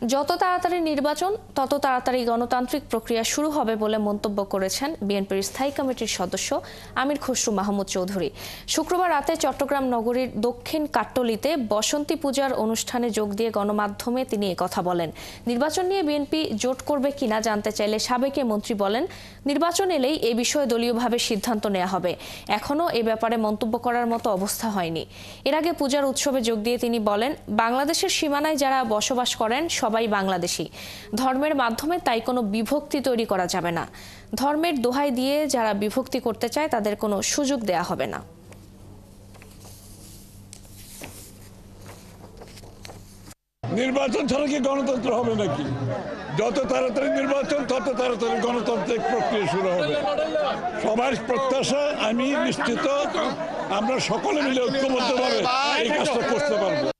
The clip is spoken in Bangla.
যত তাড়াতাড়ি নির্বাচন তত তাড়াতাড়ি গণতান্ত্রিক প্রক্রিয়া শুরু হবে বলে মন্তব্য করেছেন বিএনপির স্থায়ী কমিটির সদস্য আমির খসরু মাহমুদ চৌধুরী। শুক্রবার রাতে চট্টগ্রাম নগরীর দক্ষিণ কাট্টলিতে বসন্তী পূজার অনুষ্ঠানে যোগ দিয়ে গণমাধ্যমে তিনি একথা বলেন। নির্বাচন নিয়ে বিএনপি জোট করবে কিনা জানতে চাইলে সাবেক মন্ত্রী বলেন, নির্বাচন এলেই এ বিষয়ে দলীয়ভাবে সিদ্ধান্ত নেওয়া হবে। এখনও এ ব্যাপারে মন্তব্য করার মতো অবস্থা হয়নি। এর আগে পূজার উৎসবে যোগ দিয়ে তিনি বলেন, বাংলাদেশের সীমানায় যারা বসবাস করেন সবাই বাংলাদেশী। ধর্মের মাধ্যমে তাই কোনো বিভক্তি তৈরি করা যাবে না। ধর্মের দোহাই দিয়ে যারা বিভক্তি করতে চায় তাদের কোনো সুযোগ দেয়া হবে না। নির্বাচন ছাড়া কি গণতন্ত্র হবে নাকি? যত তাড়াতাড়ি নির্বাচন তত তাড়াতাড়ি গণতান্ত্রিক প্রক্রিয়া শুরু হবে। সবার প্রত্যাশা, আমি নিশ্চিত আমরা সকলে মিলে ঐক্যবদ্ধভাবে এই কাজটা করতে পারবো।